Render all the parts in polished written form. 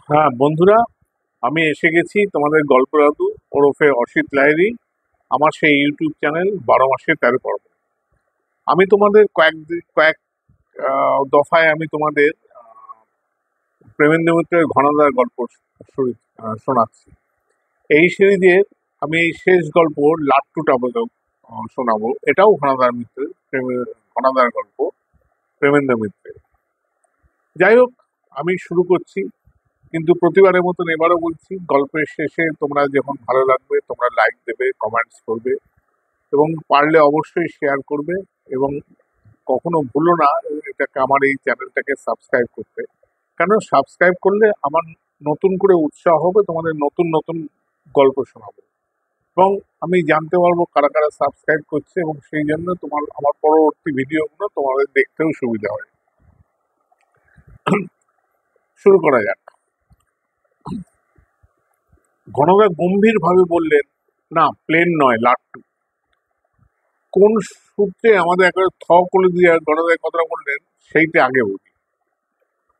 হ্যাঁ বন্ধুরা, আমি এসে গেছি তোমাদের গল্প দাদু ওরফে অসিত লাহিড়ী। আমার সেই ইউটিউব চ্যানেল 12 মাসে 13 পর্ব। আমি তোমাদের কয়েক দফায় আমি তোমাদের প্রেমেন্দ্র মিত্রের ঘনাদার গল্প শোনাচ্ছি। এই সিরিজের আমি এই শেষ গল্প লাট্টুটা শোনাবো। এটাও ঘনাদার মিত্রের ঘনাদার গল্প, প্রেমেন্দ্র মিত্রের। যাই হোক, আমি শুরু করছি। কিন্তু প্রতিবারের মতন এবারও বলছি, গল্পের শেষে তোমরা যখন ভালো লাগবে তোমরা লাইক দেবে, কমেন্টস করবে এবং পারলে অবশ্যই শেয়ার করবে। এবং কখনো ভুলো না এটাকে, আমার এই চ্যানেলটাকে সাবস্ক্রাইব করতে। কেন সাবস্ক্রাইব করলে আমার নতুন করে উৎসাহ হবে তোমাদের নতুন নতুন গল্প শোনাবো। এবং আমি জানতে পারবো কারা কারা সাবস্ক্রাইব করছে, এবং সেই জন্য আমার পরবর্তী ভিডিওগুলো তোমাদের দেখতেও সুবিধা হয়। শুরু করা যাক। ঘনদা গম্ভীর ভাবে বললেন, না প্লেন নয়, লাট্টু। কোন সূত্রে আমাদের একেবারে থ করে দিয়ে ঘনদার কথা বললেন সেইটা আগে বলি।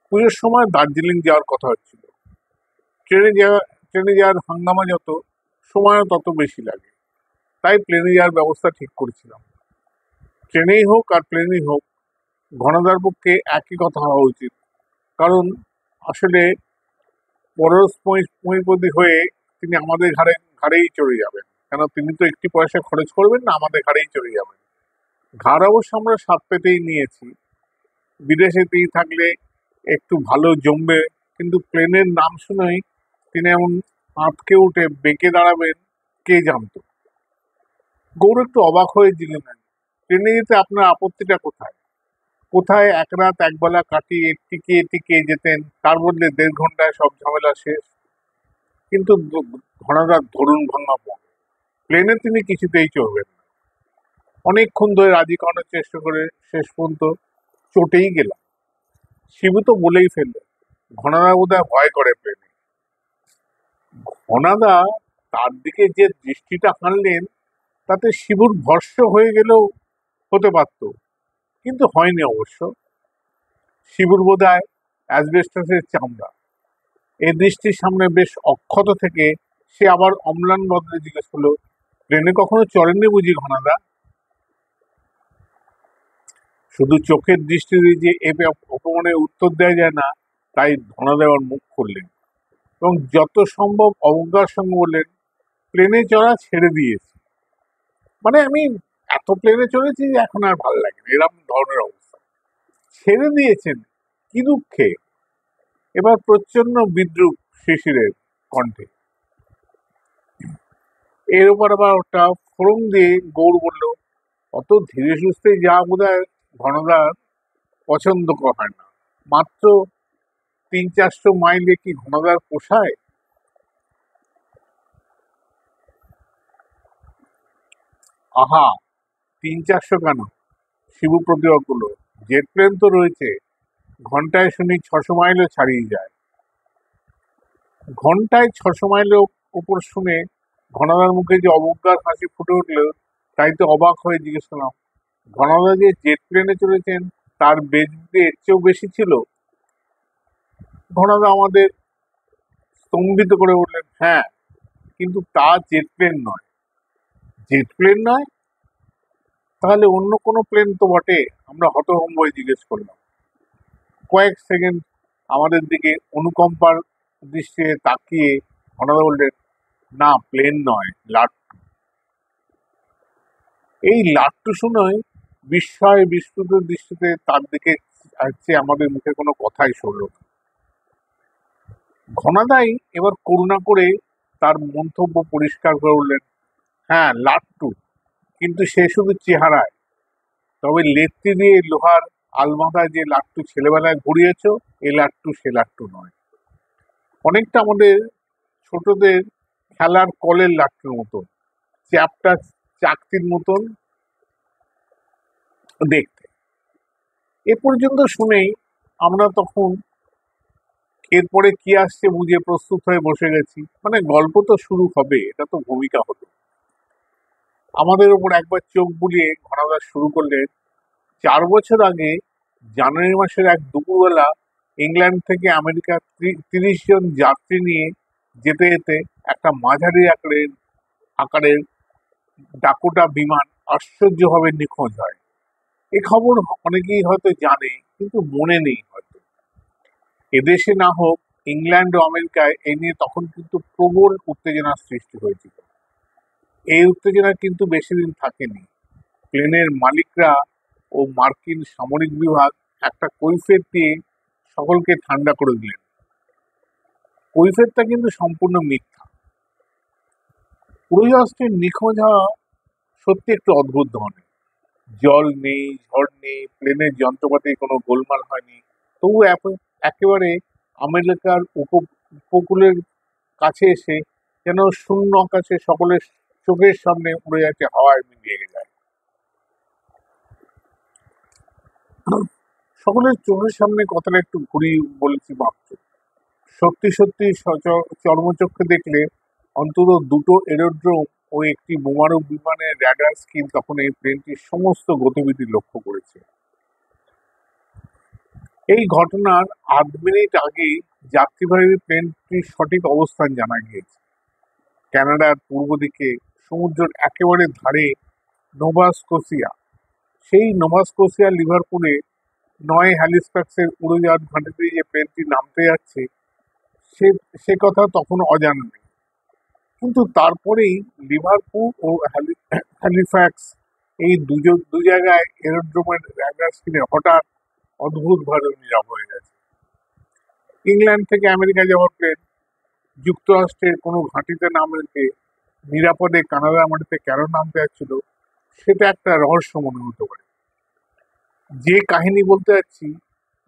পুজোর সময় দার্জিলিং যাওয়ার কথা হচ্ছিল। ট্রেনে যাওয়ার হাঙ্গামা যত, সময়ও তত বেশি লাগে। তাই প্লেনে যাওয়ার ব্যবস্থা ঠিক করেছিলাম। ট্রেনেই হোক আর প্লেনেই হোক, ঘনদার পক্ষে একই কথা হওয়া উচিত। কারণ আসলে পরস্পরিপদী হয়ে তিনি আমাদের ঘাড়েই চড়ে যাবেন। কেন তিনি তো একটি পয়সা খরচ করবেন না, আমাদের ঘাড়েই চড়ে যাবেন। ঘাড় অবশ্য আমরা স্বাদ পেতেই নিয়েছি। বিদেশেতেই থাকলে একটু ভালো জমবে, কিন্তু প্লেনের নাম শুনেই তিনি এমন আঁতকে উঠে বেঁকে দাঁড়াবেন কে জানতো। গৌর একটু অবাক হয়ে জিজ্ঞেস, ট্রেনে যেতে আপনার আপত্তিটা কোথায়? কোথায় এক রাত একবেলা কাটিয়ে টিকিয়ে টিকিয়ে যেতেন, তার বদলে 1.5 ঘন্টায় সব ঝামেলা শেষ। কিন্তু ঘনাদার ধরুন ভাঙা মন। প্লেনে তিনি কিছুতেই চড়বেন না। অনেকক্ষণ ধরে রাজি করানোর চেষ্টা করে শেষ পর্যন্ত চটেই গেলাম। শিবু তো বলেই ফেললেন, ঘনাদা বোধহয় ভয় করে প্লেনে। ঘনাদা তার দিকে যে দৃষ্টিটা হানলেন, তাতে শিবুর ভস্ম হয়ে গেলেও হতে পারত, কিন্তু হয়নি অবশ্য। শিবুর বোধহয় অ্যাসবেস্টাসের চামড়া। এই দৃষ্টির সামনে বেশ অক্ষত থেকে সে আবার অম্লান বদলে জিজ্ঞেস করলো, প্লেনে কখনো চড়েননি বুঝি ঘনাদা? শুধু চোখের দৃষ্টি দিয়ে যে অপমানের উত্তর দেওয়া যায় না, তাই ঘনাদা আবার মুখ খুললেন এবং যত সম্ভব অবজ্ঞার সঙ্গে বললেন, প্লেনে চড়া ছেড়ে দিয়েছি। মানে আমি এত প্লেনে চড়েছি যে এখন আর ভালো লাগে না, এরকম ধরনের অবস্থা। ছেড়ে দিয়েছেন? কি দুঃখে? এবার প্রচন্ড বিদ্রুপ শিশিরের কণ্ঠে। এর উপর আবার ওটা ফোড়ন দিয়ে গৌর বলল, অত ধীরে সুস্থে যা বোধহয় ঘনদার পছন্দ হয় না। মাত্র 300-400 মাইলে কি ঘনদার পোষায়? আহা, 300-400 কেন? শিবু প্রতিবাদ করলো, জেট প্লেন তো রয়েছে, ঘন্টায় শুনি 600 মাইলও ছাড়িয়ে যায়। ঘন্টায় 600 মাইলের উপর শুনে ঘনাদার মুখে যে অবজ্ঞার হাসি ফুটে উঠল, তাই তো অবাক হয়ে জিজ্ঞেস করলাম, ঘনাদা যে জেট প্লেনে চড়েছেন তার বেগ যে এর চেয়েও বেশি ছিল? ঘনাদা আমাদের স্তম্ভিত করে বললেন, হ্যাঁ, কিন্তু তা জেট প্লেন নয়। জেট প্লেন নয়? তাহলে অন্য কোনো প্লেন তো বটে। আমরা হতভম্ব হয়ে জিজ্ঞেস করলাম। কয়েক সেকেন্ড আমাদের দিকে অনুকম্পার দৃষ্টিতে তাকিয়ে ঘনাদা বললেন, না প্লেন নয়, লাট্টু। এই লাট্টু শুনে বিস্ময় বিস্মিত দৃষ্টিতে তার দিকে চাইছে, আমাদের মুখে কোনো কথাই সরল না। ঘনাদাই এবার করুণা করে তার মন্তব্য পরিষ্কার করে উঠলেন, হ্যাঁ লাট্টু, কিন্তু সে শুধু চেহারায়। তবে লেত্তি দিয়ে লোহার আলমাদায় যে লাট্টু ছেলেবেলায় ঘুরিয়েছ, এ লাট্টু সে লাট্টু নয়। অনেকটা আমাদের ছোটদের খেলার কলের লাট্টুর মতন, চ্যাপটা চাকতির মতন দেখতে। এ পর্যন্ত শুনেই আমরা তখন এরপরে কি আসছে বুঝে প্রস্তুত হয়ে বসে গেছি। মানে গল্প তো শুরু হবে, এটা তো ভূমিকা হলো। আমাদের ওপর একবার চোখ বুলিয়ে ঘনাদা শুরু করলেন, 4 বছর আগে জানুয়ারি মাসের এক দুপুরবেলা ইংল্যান্ড থেকে আমেরিকা 30 জন যাত্রী নিয়ে যেতে যেতে একটা মাঝারি আকারের ডাকোটা বিমান আশ্চর্যভাবে নিখোঁজ হয়। এ খবর অনেকেই হয়তো জানে, কিন্তু মনে নেই হয়তো। এদেশে না হোক, ইংল্যান্ড ও আমেরিকায় এ নিয়ে তখন কিন্তু প্রবল উত্তেজনার সৃষ্টি হয়েছিল। এই উত্তেজনা কিন্তু বেশি দিন থাকেনি। প্লেনের মালিকরা ও মার্কিন সামরিক বিভাগ একটা কৈফিয়ত দিয়ে সকলকে ঠান্ডা করে দিলেন। কৈফিয়তটা কিন্তু সম্পূর্ণ মিথ্যা। উড়োজাহাজটির নিখোঁজ হওয়া সত্যি একটু অদ্ভুত ধরনের। জল নেই, ঝড় নেই, প্লেনের যন্ত্রপাতি কোনো গোলমাল হয়নি, তবু একেবারে আমেরিকার উপকূলের কাছে এসে যেন শূন্য আকাশে সকলের চোখের সামনে উড়ে যাচ্ছে, হাওয়ায় মিলিয়ে যায়। সকলের চোখের সামনে কথাটা একটু ঘুরিয়ে বলেছি মাত্র। সত্যি সত্যি চর্মচক্ষে দেখলে অন্তত দুটো এরোড্রোম ও একটি বোমারু বিমানের র্যাডার স্ক্রিন তখন এই প্লেনটির সমস্ত গতিবিধি লক্ষ্য করেছে। এই ঘটনার 8 মিনিট আগে যাত্রীবাহী প্লেনটির সঠিক অবস্থান জানা গিয়েছে। কানাডার পূর্ব দিকে সমুদ্রের একেবারে ধারে নোভা স্কোসিয়া। সেই নোভা স্কোসিয়া লিভারপুলে 9 হ্যালিফ্যাক্সের উড়োজাহাজ ঘাঁটিতে যে প্লেনটি নামতে যাচ্ছে সে সে কথা তখন অজানা নেই। কিন্তু তারপরেই লিভারপুল ও হ্যালিফ্যাক্স এই দু জায়গায় এরোড্রোমের র্যাডার স্ক্রিনে হঠাৎ অদ্ভুতভাবে নীরব হয়ে গেছে। ইংল্যান্ড থেকে আমেরিকা যাওয়ার প্লেন যুক্তরাষ্ট্রের কোনো ঘাঁটিতে না রেখে নিরাপদে কানাডার মাটিতে কেন নামতে যাচ্ছিল, সেটা একটা রহস্য মনে হতে পারে। যে কাহিনী বলতে যাচ্ছি,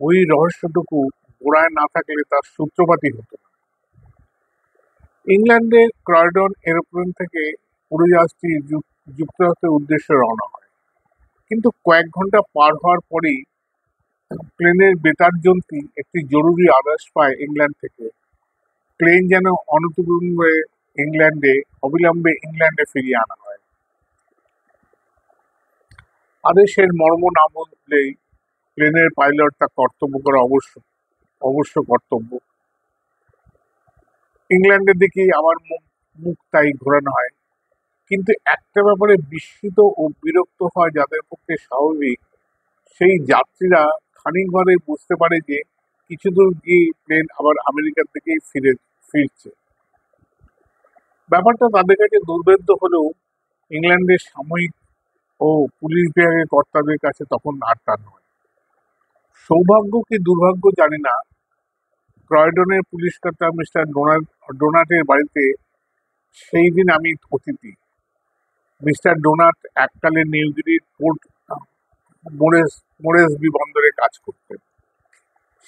ওই রহস্যটুকু গোড়ায় না থাকলে তার সূত্রপাতই হতো না। ইংল্যান্ডের ক্রয়ডন এরোপ্লেন থেকে উড়োজাহাজটি যুক্তরাষ্ট্রের উদ্দেশ্যে রওনা হয়। কিন্তু কয়েক ঘন্টা পার হওয়ার পরেই প্লেনের বেতার যন্ত্রী একটি জরুরি আদেশ পায় ইংল্যান্ড থেকে। প্লেন যেন অবিলম্বে ইংল্যান্ডে ফিরিয়ে আনা হয়। আদেশের মর্ম না বুঝলেই প্লেনের পাইলট তা কর্তব্য করা অবশ্য কর্তব্য। ইংল্যান্ডের দিকেই আমার মুখ তাই ঘোরানো হয়। কিন্তু একটা ব্যাপারে বিস্মিত ও বিরক্ত হয় যাদের পক্ষে স্বাভাবিক, সেই যাত্রীরা খানিক বাদে বুঝতে পারে যে কিছু দূর গিয়ে প্লেন আবার আমেরিকার দিকেই ফিরছে। ব্যাপারটা তাদের কাছে দুর্ভেদ্য হলেও ইংল্যান্ডের সাময়িক ও পুলিশ বিভাগের কর্তাদের কাছে তখন আর তা নয়। সৌভাগ্য কি দুর্ভাগ্য জানি না, ক্রয়ডনের পুলিশ কর্তা মিস্টার ডোনাটের বাড়িতে সেই দিন আমি অতিথি। মিস্টার ডোনাট এককালে নিউগিরির পোর্ট মোরেসবি বন্দরে কাজ করতেন।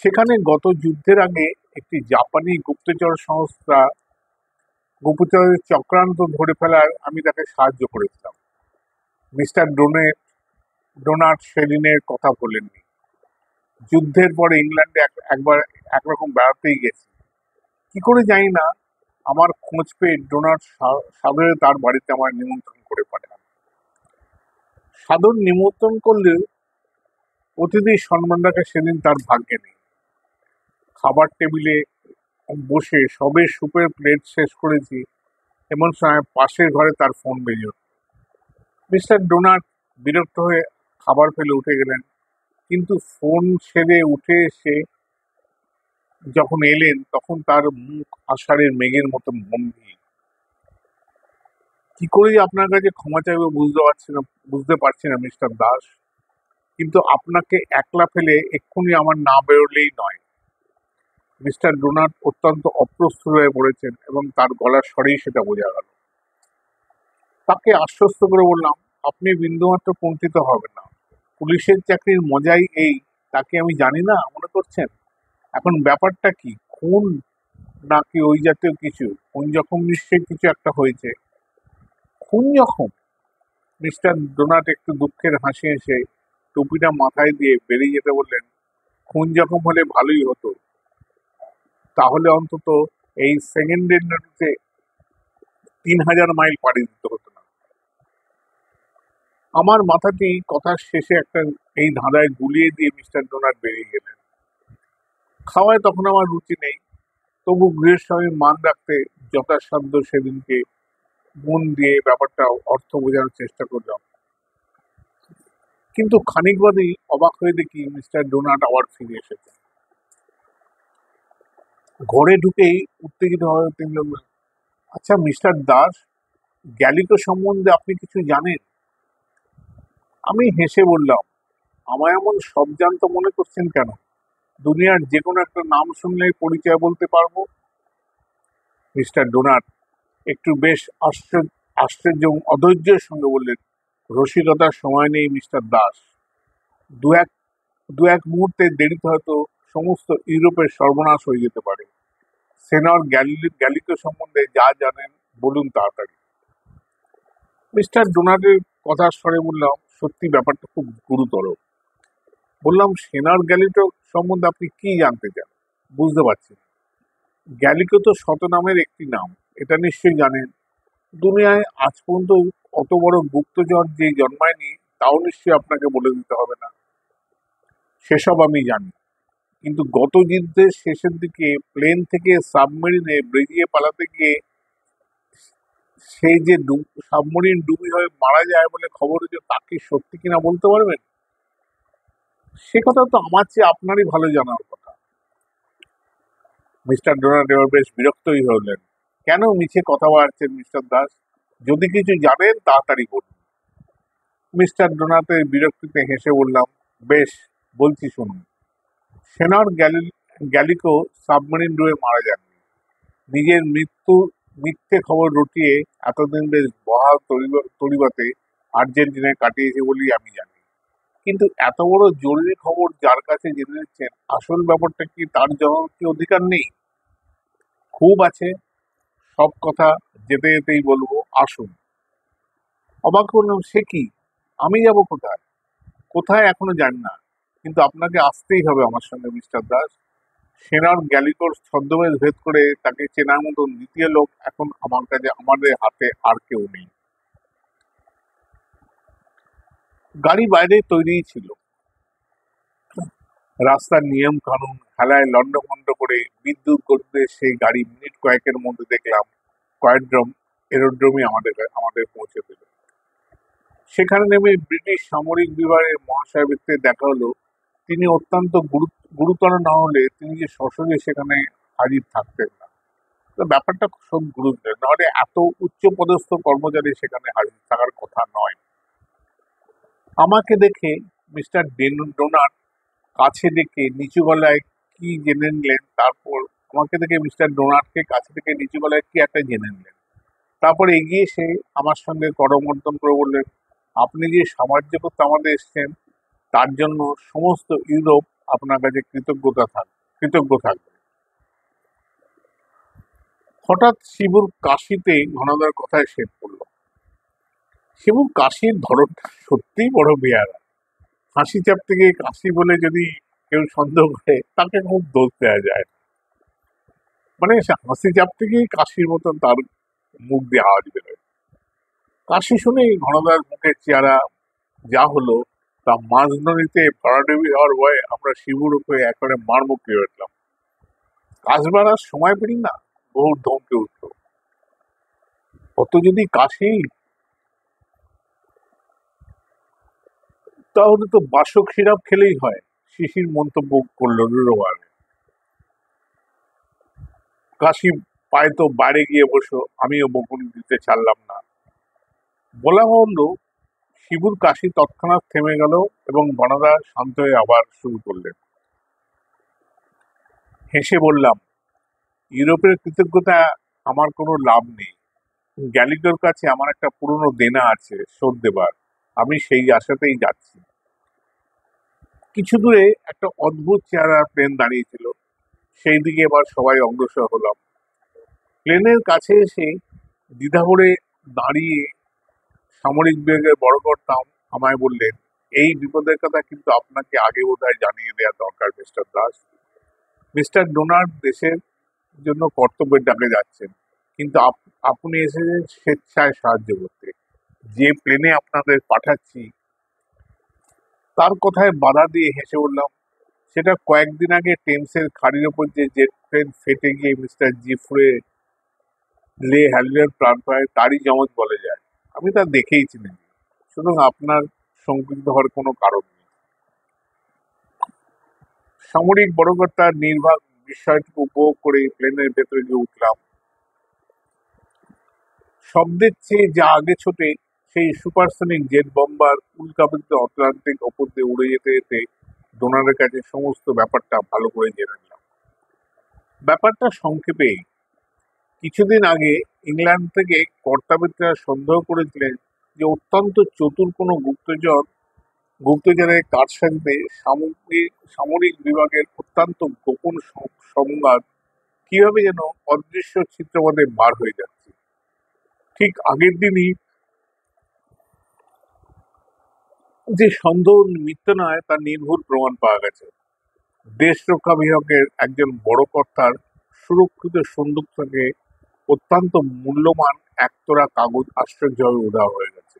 সেখানে গত যুদ্ধের আগে একটি জাপানি গুপ্তচরের চক্রান্ত ধরে ফেলার আমি তাকে সাহায্য করেছিলাম। মিস্টার ডোনাট সেদিনের কথা বলেননি। যুদ্ধের পরে ইংল্যান্ডে একবার একরকম বেড়াতেই গেছি। কি করে জানি না, আমার খোঁজ পেয়ে ডোনাট সাদরে তার বাড়িতে আমার নিমন্ত্রণ করে পাঠান। সাদর নিমন্ত্রণ করলে অতিথির সম্মান রাখা সেদিন তার ভাগ্যে নেই। খাবার টেবিলে বসে সবে সুপের প্লেট শেষ করেছি, এমন সময় পাশের ঘরে তার ফোন বেজে উঠল। মিস্টার ডোনাট বিরক্ত হয়ে খাবার ফেলে উঠে গেলেন, কিন্তু ফোন ছেড়ে উঠে এসে যখন এলেন তখন তার মুখ আষাঢ়ের মেঘের মতো গম্ভীর। কি করে যে আপনার কাছে ক্ষমা চাইবে বুঝতে পারছি না মিস্টার দাস, কিন্তু আপনাকে একলা ফেলে এক্ষুনি আমার না বেরোলেই নয়। মিস্টার ডোনাট অত্যন্ত অপ্রস্তুত হয়ে পড়েছেন এবং তার গলার স্বরেই সেটা বোঝা গেল। তাকে আশ্বস্ত করে বললাম, আপনি বিন্দুমাত্র কুণ্ঠিত হবেন না। পুলিশের চাকরির মজাই এই, তাকে আমি জানি না মনে করছেন? এখন ব্যাপারটা কি, খুন নাকি ওই জাতীয় কিছু? খুন জখম নিশ্চয়ই কিছু একটা হয়েছে। খুন জখম? মিস্টার ডোনাট একটু দুঃখের হাসি হেসে টুপিটা মাথায় দিয়ে বেরিয়ে যেতে বললেন, খুন জখম হলে ভালোই হতো, তাহলে অন্তত এই সেকেন্ডের নোটিসে 3000 মাইল পাড়ি দিতে হতো না। আমার মাথাটি কথার শেষে একটা এই ধাঁধায় গুলিয়ে দিয়ে মিস্টার ডোনাট বেরিয়ে গেলেন। খাওয়ায় তখন আমার রুচি নেই, তবু গৃহের সঙ্গে মান রাখতে যথাসাধ্য সেদিনকে মন দিয়ে ব্যাপারটা অর্থ বোঝানোর চেষ্টা করলাম। কিন্তু খানিক বাদেই অবাক হয়ে দেখি মিস্টার ডোনাট আবার ফিরে এসেছে। ঘরে ঢুকেই উত্তেজিতভাবে তিনি বললেন, আচ্ছা মিস্টার দাস, গ্যালিকো সম্বন্ধে আপনি কিছু জানেন? আমি হেসে বললাম, আমায় এমন সব জানত মনে করছেন কেন? দুনিয়ার যে কোনো একটা নাম শুনলেই পরিচয় বলতে পারবো। মিস্টার ডোনাট একটু বেশ আশ্চর্য এবং অধৈর্যের সঙ্গে বললেন, রসিকতার সময় নেই মিস্টার দাস। দু এক দু এক মুহূর্তের দেরিতে হয়তো সমস্ত ইউরোপের সর্বনাশ হয়ে যেতে পারে। সেনর গ্যালিকো সম্বন্ধে যা জানেন বলুন তাড়াতাড়ি। মিস্টার ডোনাটের কথার স্বরে বললাম, সত্যি ব্যাপারটা খুব গুরুতর। বললাম, সেনর গ্যালিটো সম্বন্ধে আপনি কি জানতে চান? বুঝতে পারছি না। গ্যালিকো তো শতনামের একটি নাম, এটা নিশ্চয়ই জানেন। দুনিয়ায় আজ পর্যন্ত অত বড় গুপ্তচর যে জন্মায়নি তাও নিশ্চয়ই আপনাকে বলে দিতে হবে না। সেসব আমি জানি, কিন্তু গত যুদ্ধের শেষের দিকে প্লেন থেকে সাবমেরিনে বেরিয়ে পালাতে গিয়ে সেই যে সাবমেরিন ডুবি হয়ে মারা যায় বলে খবর হয়েছে, তা কি সত্যি কিনা বলতে পারবেন? সে কথা তো আমার চেয়ে আপনারই ভালো জানার কথা। মিস্টার ডোনাল্ড এবার বেশ বিরক্তই হলেন। কেন মিছে কথা বাড়াচ্ছেন মিস্টার দাস? যদি কিছু জানেন তাড়াতাড়ি বলুন। মিস্টার ডোনাল্ডের বিরক্তিতে হেসে বললাম, বেশ, বলছি শুনুন। সেনর গ্যালিকো সাবমেরিন ডুবে মারা যাননি। নিজের মিথ্যে খবর রটিয়ে এতদিন বেশ বহাল তরিবাতে আর্জেন্টিনায় কাটিয়েছে বলেই আমি জানি। কিন্তু এত বড় জরুরি খবর যার কাছে জেনে নিচ্ছেন, আসল ব্যাপারটা কি তার জানার কি অধিকার নেই? খুব আছে, সব কথা যেতে যেতেই বলবো, আসুন। অবাক হলাম, সে কি? আমি যাব কোথায়? কোথায় এখনো জানি না, কিন্তু আপনাকে আসতেই হবে আমার সঙ্গে মিস্টার দাস। সেনার গ্যালিকোর ছদ্মবেশ ভেদ করে তাকে চেনার মতন দ্বিতীয় লোক এখন আমার কাছে, আমাদের হাতে আর কেউ নেই। গাড়ি বাইরে তৈরিই ছিল। রাস্তার নিয়ম কানুন খেলায় লন্ডভন্ড করে বিদ্যুৎ গতিতে সেই গাড়ি মিনিট কয়েকের মধ্যে দেখলাম কয়েকড্রম এরোড্রোমে আমাদের পৌঁছে দিল। সেখানে নেমে ব্রিটিশ সামরিক বিভাগের মহাসাহেবকে দেখা হলো। তিনি অত্যন্ত গুরুতর না হলে তিনি যে সশরীরে সেখানে হাজির থাকতেন না। তো ব্যাপারটা খুব গুরুত্ব, নাহলে এত উচ্চ পদস্থ কর্মচারী সেখানে হাজির থাকার কথা নয়। আমাকে দেখে মিস্টার ডোনাট কাছে ডেকে নিচু গলায় কি জেনে নিলেন, তারপর আমাকে দেখে মিস্টার ডোনাটকে কাছে ডেকে নিচু গলায় কি একটা জেনে নিলেন। তারপর এগিয়ে এসে আমার সঙ্গে করমর্দন করে বললেন, আপনি যে সাহায্য করতে আমাদের এসছেন তার জন্য সমস্ত ইউরোপ আপনার কাছে কৃতজ্ঞ থাকবে। হঠাৎ শিবুর কাশিতে ঘনাদার কথায় শেষ পড়ল। শিবুর কাশির ধরনটা সত্যিই বড় বেয়ারা। হাসি চাপতে গিয়ে কাশি বলে যদি কেউ সন্দেহ করে, তাকে খুব দোষ দেওয়া যায়। মানে সে হাসি চাপতে গিয়ে কাশির মতন তার মুখ দিয়ে আওয়াজ বেরোয়। কাশি শুনেই ঘনদার মুখের চেহারা যা হলো, তা মাঝনদীতে ভরাডুবি হওয়ার ভয়ে আমরা শিবুর উপরে একবারে মারমুখী উঠলাম। কাশ বাড়ার সময় পেলি না, বহু ধমকে উঠল। অত যদি কাশি, তাহলে তো বাসক সিরাপ খেলেই হয়, শিশির মন্তব্য করলো রুড়োভাবে। কাশি পায়ে তো বাইরে গিয়ে বসো, আমিও বকুনি দিতে ছাড়লাম না। বলা হল, শিবুর কাশি তৎক্ষণাৎ থেমে গেল এবং গণদা শান্ত হয়ে আবার শুরু করলেন। হেসে বললাম, ইউরোপের কৃতজ্ঞতা আমার কোনো লাভ নেই। গ্যালিটোর কাছে আমার একটা পুরনো দেনা আছে শোধ দেবার, আমি সেই আশাতেই যাচ্ছি। কিছু দূরে একটা অদ্ভুত চেহারার প্লেন দাঁড়িয়েছিল, সেই দিকে এবার সবাই অগ্রসর হলাম। প্লেনের কাছে এসে দ্বিধাভরে দাঁড়িয়ে সামরিক বিভাগের বড় কর্তা আমায় বললেন, এই বিপদের কথা কিন্তু আপনাকে আগে বোধহয় জানিয়ে দেওয়া দরকার মিস্টার দাস। মিস্টার ডোনাল্ড দেশের জন্য কর্তব্যের ডাকে যাচ্ছেন, কিন্তু আপনি এসেছেন স্বেচ্ছায় সাহায্য করতে। যে প্লেনে আপনাদের পাঠাচ্ছি, তার কথায় বাধা দিয়ে হেসে বললাম, সেটা কয়েকদিন আগে টেমসের খাড়ির ওপর যে জেট প্লেন ফেটে গিয়ে মিস্টার জিফ্রে লে হ্যালিনের প্রাণ পায় তারই জমজ বলা যায়। আমি তা দেখেই চিনি, সুতরাং আপনার সংকুচিত হওয়ার কোনো কারণ নেই। সামরিক বড়কর্তার নির্বাক বিষয়টুকু উপভোগ করে প্লেনের ভেতরে গিয়ে উঠলাম। শব্দের চেয়ে যা আগে ছোটে সেই সুপারসনিক জেট বম্বার উল্কাপিত আটলান্টিক ওপর দিয়ে উড়ে যেতে যেতে ডোনারের কাছে সমস্ত ব্যাপারটা ভালো করে জেনে নিলাম। ব্যাপারটা সংক্ষেপে, কিছুদিন আগে ইংল্যান্ড থেকে কর্তাবিদরা সন্দেহ করেছিলেন যে অত্যন্ত চতুর কোনো গুপ্তচরের কারসাজিতে সামরিক বিভাগের অত্যন্ত গোপন সংবাদ কিভাবে যেন অদৃশ্য চিত্রপথে বার হয়ে যাচ্ছে। ঠিক আগের দিনই যে সন্দেহ মিথ্যে নয় তার নির্ভুল প্রমাণ পাওয়া গেছে। দেশ রক্ষা বিভাগের একজন বড় কর্তার সুরক্ষিত সন্দুক থেকে অত্যন্ত মূল্যবান একতরা কাগজ আশ্চর্যভাবে উধাও হয়ে গেছে।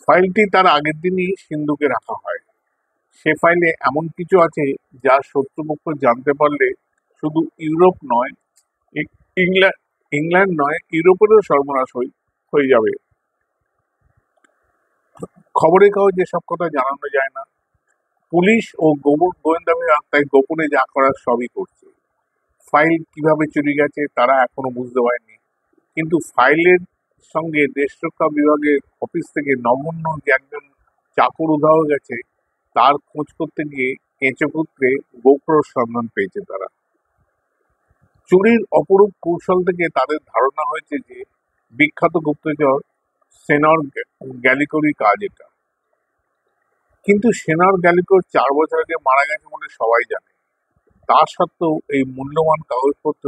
ফাইলটি তার আগের দিনই সিন্ধুকে রাখা হয়। সে ফাইলে এমন কিছু আছে যা শত্রুপক্ষ জানতে পারলে শুধু ইউরোপ নয়, ইংল্যান্ড নয়, ইউরোপেরও সর্বনাশ হয়ে যাবে। খবরের কাগজে এসব কথা জানানো যায় না। পুলিশ ও গোয়েন্দা বিভাগ তাই গোপনে যা করার সবই করছে। ফাইল কিভাবে চুরি গেছে তারা এখনো বুঝতে পারেনি, কিন্তু ফাইলের সঙ্গে দেশরক্ষা বিভাগের অফিস থেকে নগণ্য যে একজন চাকর উধাও গেছে তার খোঁজ করতে গিয়ে কেঁচোপুত্রে গোপ্রর সন্ধান পেয়েছে তারা। চুরির অপরূপ কৌশল থেকে তাদের ধারণা হয়েছে যে বিখ্যাত গুপ্তচর সেনর গ্যালিকোরই কাজ এটা। কিন্তু সেনর গ্যালিকোর 4 বছর আগে মারা গেছে বলে সবাই জানে। তা সত্ত্বেও এই মূল্যবান কাগজপত্র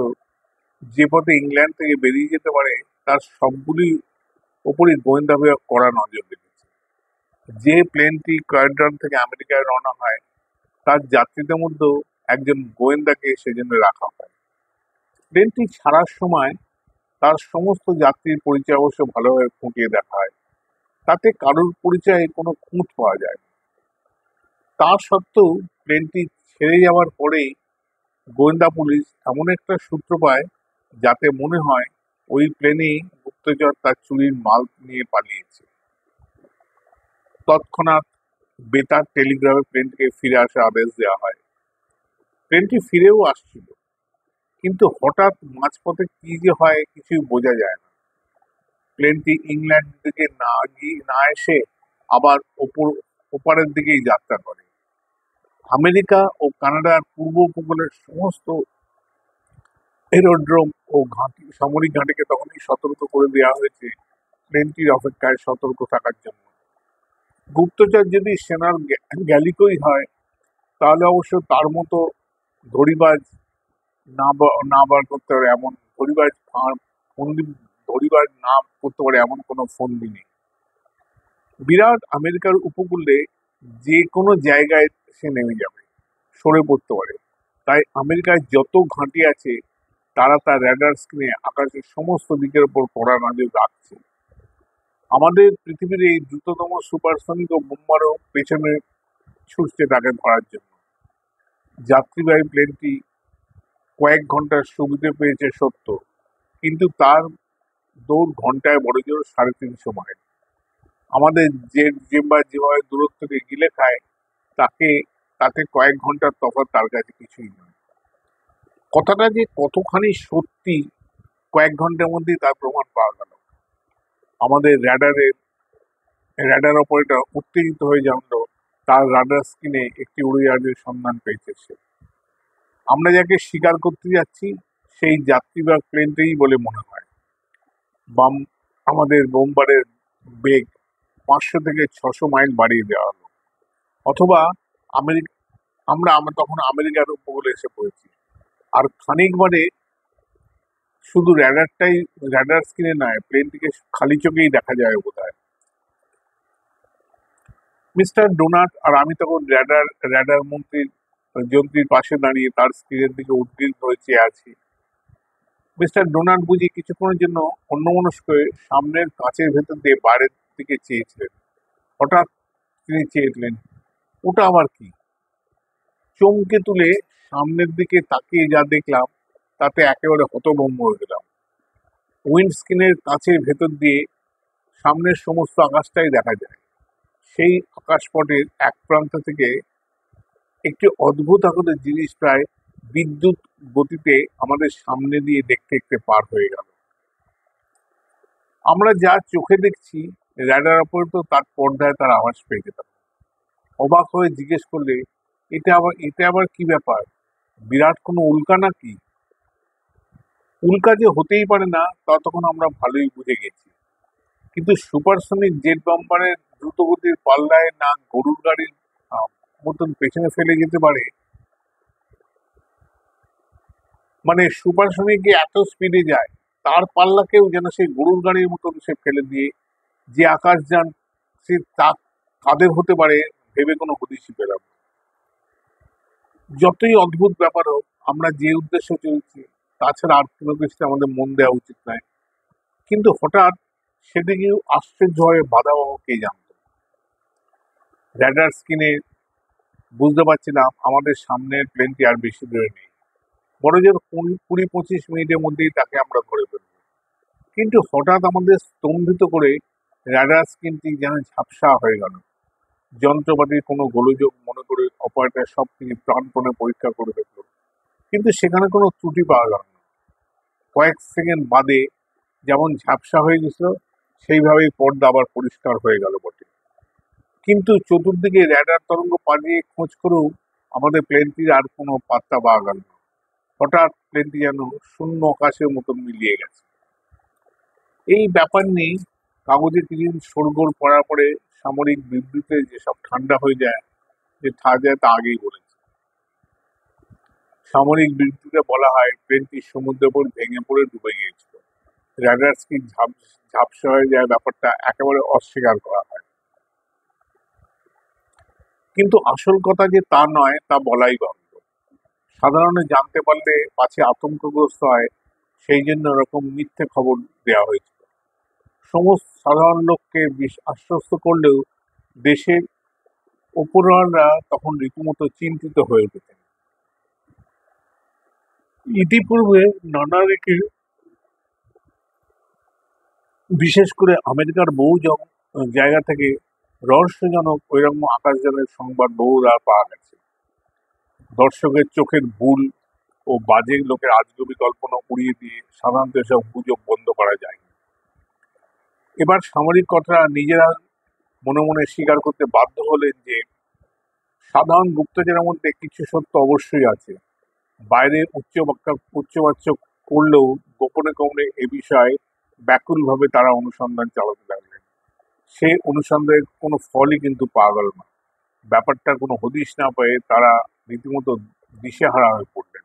যে পথে ইংল্যান্ড থেকে বেরিয়ে যেতে পারে তার সবগুলি ওপরই গোয়েন্দা বিভাগ কড়া নজর রেখেছে। যে প্লেনটি ক্রয়ডন থেকে আমেরিকায় রওনা হয় তার যাত্রীদের মধ্যেও একজন গোয়েন্দাকে সেজন্য রাখা হয়। প্লেনটি ছাড়ার সময় তার সমস্ত যাত্রীর পরিচয় অবশ্য ভালোভাবে খুঁটিয়ে দেখা হয়। তাতে কারোর পরিচয়ে কোনো খুঁত পাওয়া যায় না। তা সত্ত্বেও প্লেনটি ছেড়ে যাওয়ার পরেই গোয়েন্দা পুলিশ এমন একটা সূত্র পায় যাতে মনে হয় ওই প্লেনেই গুপ্তচর তার চুরির মাল নিয়ে পালিয়েছে। তৎক্ষণাৎ বেতার টেলিগ্রামে প্লেনটিকে ফিরে আসার আদেশ দেওয়া হয়। প্লেনটি ফিরেও আসছিল, কিন্তু হঠাৎ মাঝপথে কি যে হয় কিছুই বোঝা যায় না। প্লেনটি ইংল্যান্ড দিকে না এসে আবার ওপারের দিকেই যাত্রা করে। আমেরিকা ও কানাডার পূর্ব উপকূলের সমস্ত এরোড্রোম ও সামরিক ঘাঁটিকে তখনই সতর্ক করে দেওয়া হয়েছে প্লেনটির অপেক্ষায় সতর্ক থাকার জন্য। গুপ্তচর যদি সেনার গ্যালিকই হয় তাহলে অবশ্য তার মতো ধড়িবাজ না বার করতে পারে এমন ধড়িবাজ না করতে পারে এমন কোনো ফন্দি নেই। বিরাট আমেরিকার উপকূলে যে কোনো জায়গায় সে নেমে যাবে, সরে পড়তে পারে। তাই আমেরিকায় যত ঘাঁটি আছে তারা তার র্যাডার স্ক্রিনে আকাশের সমস্ত দিকের উপর কড়া নজর রাখছে। আমাদের পৃথিবীর এই দ্রুততম সুপারসনিক ও বোম্বারও পেছনে ছুটছে তাকে ধরার জন্য। যাত্রীবাহী প্লেনটি কয়েক ঘন্টার সুবিধে পেয়েছে সত্য, কিন্তু তার দৌড় ঘন্টায় বড় জোর 350 মাইল। আমাদের যেভাবে দূরত্বকে গিলে খায় তাতে কয়েক ঘন্টার তফাৎ তার কাছে কিছুই নয়। কথাটা যে কতখানি সত্যি কয়েক ঘন্টার মধ্যেই তার প্রমাণ পাওয়া গেল। আমাদের র্যাডার অপারেটর উত্তেজিত হয়ে জানলো তার রাডার স্ক্রিনে একটি উড়োজাহাজের সন্ধান পেয়েছে সে। আমরা যাকে শিকার করতে যাচ্ছি সেই যাত্রীবাহী প্লেনটাই বলে মনে হয়। আমাদের বোম্বারের বেগ 500 থেকে 600 মাইল বাড়িয়ে দেওয়া হলো। অথবা আমরা তখন আমেরিকার উপকূলে এসে পড়েছি। আর খানিক বাদে শুধু র্যাডার স্ক্রিনে নয়, প্লেনটিকে খালি চোখেই দেখা যায় বোধহয়। মিস্টার ডোনাট আর আমি তখন র্যাডার যন্ত্রীর পাশে দাঁড়িয়ে তার স্ক্রিনের দিকে উদ্গ্রীব হয়ে চেয়ে আছি। মিস্টার ডোনাট বুঝি কিছুক্ষণের জন্য অন্যমনস্ক হয়ে সামনের কাঁচের ভেতর দিয়ে বাইরের দিকে চেয়েছিলেন। হঠাৎ তিনি চেয়ে উঠলেন, ওটা আবার কি? চমকে তুলে সামনের দিকে তাকিয়ে যা দেখলাম তাতে একেবারে হতভম্ব হয়ে গেলাম। উইন্ডস্ক্রিনের কাছের ভেতর দিয়ে সামনের সমস্ত আকাশটাই দেখা যায়। সেই আকাশপটের এক প্রান্ত থেকে একটি অদ্ভুত আকৃতির জিনিস প্রায় বিদ্যুৎ গতিতে আমাদের সামনে দিয়ে দেখতে দেখতে পার হয়ে গেল। আমরা যা চোখে দেখছি র্যাডার অপারেটর তার পর্দায় তার আভাস পেয়ে যেতাম। অবাক হয়ে জিজ্ঞেস করলে, এটা আবার কি ব্যাপার? বিরাট কোনো উল্কা নাকি? উল্কা যে হতেই পারে না তা তখন আমরা ভালোই বুঝে গেছি, কিন্তু সুপারসনিক জেট বাম্পারের দ্রুতগতির পাল্লায় না গরুর গাড়ির মতন পেছনে ফেলে যেতে পারে। মানে সুপারসনিক এত স্পিডে যায়, তার পাল্লাকেও যেন সেই গরুর গাড়ির মতন সে ফেলে দিয়ে যে আকাশযান সে তা কাদের হতে পারে ভেবে কোনো হদিশই পেলাম না। যতই অদ্ভুত ব্যাপার হোক, আমরা যে উদ্দেশ্যে চলছি তাছাড়া আর কোনো কিছুতে আমাদের মন দেওয়া উচিত নয়। কিন্তু হঠাৎ সেদিকেও আশ্চর্যভাবে বাধা পাবো কে জানত। র্যাডার স্ক্রিনে বুঝতে পারছিলাম আমাদের সামনের প্লেনটি আর বেশি দূরে নেই। বড় জোর 20-25 মিনিটের মধ্যেই তাকে আমরা ধরে ফেলব। কিন্তু হঠাৎ আমাদের স্তম্ভিত করে র্যাডার স্ক্রিনটি যেন ঝাপসা হয়ে গেল। যন্ত্রপাতির কোনো গোলযোগ মনে করে অপারেটর সব কিছু প্রাণপণে পরীক্ষা করে দেখল, কিন্তু সেখানে কোনো ত্রুটি পাওয়া গেল না। কয়েক সেকেন্ড বাদে যেমন ঝাপসা হয়ে গেছিল সেইভাবেই পর্দা আবার পরিষ্কার হয়ে গেল বটে। কিন্তু চতুর্দিকে র্যাডার তরঙ্গ পাঠিয়ে খোঁজ করেও আমাদের প্লেনটির আর কোনো পাত্তা পাওয়া গেল না। হঠাৎ প্লেনটি যেন শূন্য আকাশের মতো মিলিয়ে গেছে। এই ব্যাপার নিয়ে কাগজে কিছুদিন শোরগোল পড়ার পরে সামরিক বিবৃতিতে যেসব ঠান্ডা হয়ে যায় যে থাকা যায় তা আগেই বলেছে। সামরিক বিবৃতিতে বলা হয় প্লেনটি সমুদ্রের উপর ভেঙে পড়ে ডুবে গিয়েছিল। র্যাডার স্ক্রিন ঝাপসা হয়ে যায় ব্যাপারটা একেবারে অস্বীকার করা হয়, কিন্তু আসল কথা যে তা নয় তা বলাই বাহুল্য। সাধারণে জানতে পারলে পাছে আতঙ্কগ্রস্ত হয়, সেই জন্য এরকম মিথ্যে খবর দেওয়া হয়েছিল। সমস্ত সাধারণ লোককে আশ্বস্ত করলেও দেশের উপরওয়ালারা তখন রীতিমতো চিন্তিত হয়ে উঠেছেন। ইতিপূর্বে নানা দিকে, বিশেষ করে আমেরিকার বহু জায়গা থেকে রহস্যজনক ওইরকম আকাশযানের সংবাদ বহুবার পাওয়া গেছে। দর্শকের চোখের ভুল ও বাজে লোকের আজগুবি কল্পনা উড়িয়ে দিয়ে সাধারণত এসব গুজব বন্ধ করা যায়। এবার সামরিক কর্তারা নিজেরা মনে মনে স্বীকার করতে বাধ্য হলেন যে সাধারণ গুপ্তচরের মধ্যে কিছু সত্য অবশ্যই আছে। বাইরে উচ্চবাচ্য করলেও গোপনে গোপনে এ বিষয়ে ব্যাকুলভাবে তারা অনুসন্ধান চালাতে লাগলেন। সেই অনুসন্ধানের কোনো ফলই কিন্তু পাওয়া গেল না। ব্যাপারটার কোনো হদিশ না পেয়ে তারা রীতিমতো দিশেহারা হয়ে পড়লেন।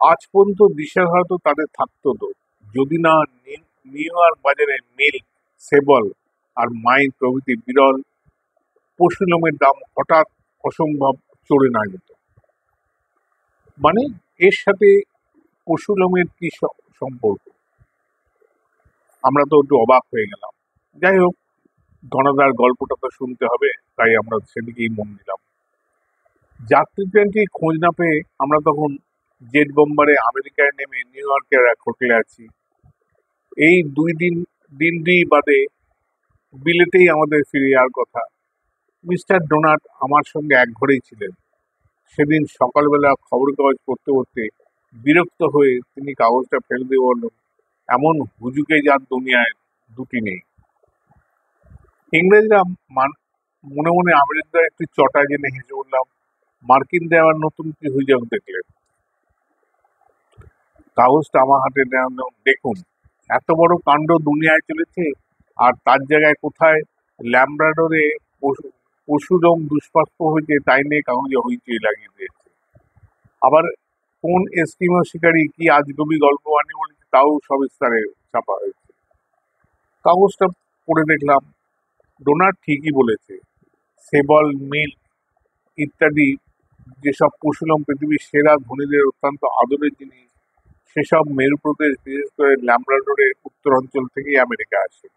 আজ পর্যন্ত দিশেহারা তো তাদের থাকতো তো, যদি না নিউ ইয়র্ক বাজারে মিল্ক, সেবল আর মাইন প্রভৃতি বিরল পশুলোমের দাম হঠাৎ অসম্ভব চড়ে না যেত। মানে এর সাথে পশুলোমের কি সম্পর্ক? আমরা তো একটু অবাক হয়ে গেলাম। যাই হোক, ধনাদার গল্পটা তো শুনতে হবে, তাই আমরা সেদিকেই মন দিলাম। যাত্রী ট্রেনটি খোঁজ না পেয়ে আমরা তখন জেট বোম্বারে আমেরিকায় নেমে নিউ ইয়র্কের এক হোটেলে আছি। এই দিন দুই বাদে বিলেতেই আমাদের ফিরে যাওয়ার কথা। মিস্টার ডোনাট আমার সঙ্গে এক ঘরেই ছিলেন। সেদিন সকালবেলা খবরের কাগজ পড়তে পড়তে বিরক্ত হয়ে তিনি কাগজটা ফেলে দিয়ে বললেন, এমন হুজুকে যার দুনিয়ায় দুটি নেই। ইংরেজরা মনে মনে আমেরিকার একটি চটা জেনে হেসে বললাম, মার্কিন দেওয়ার নতুন কি হুজুগ দেখলেন? কাগজটা আমার হাতে দেখুন, এত বড় কাণ্ড দুনিয়ায় চলেছে, আর তার জায়গায় কোথায় ল্যাব্রাডোরে পশুরম দুষ্প্রাপ্য হয়েছে তাই নিয়ে কাগজে হইচই লাগিয়ে দিয়েছে। আবার কোন এস্কিমো শিকারী কি আজগবি গল্প বানিয়ে বলেছে তাও সবিস্তারে ছাপা হয়েছে। কাগজটা পড়ে দেখলাম ডোনার ঠিকই বলেছে। সেবল, মিল্ক ইত্যাদি যেসব পশুলোম পৃথিবীর সেরা ধনীদের অত্যন্ত আদরের জিনিস, সেসব মেরু প্রদেশ বিশেষ করে ল্যাব্রাডোরের উত্তরাঞ্চল থেকেই আমেরিকা আসে।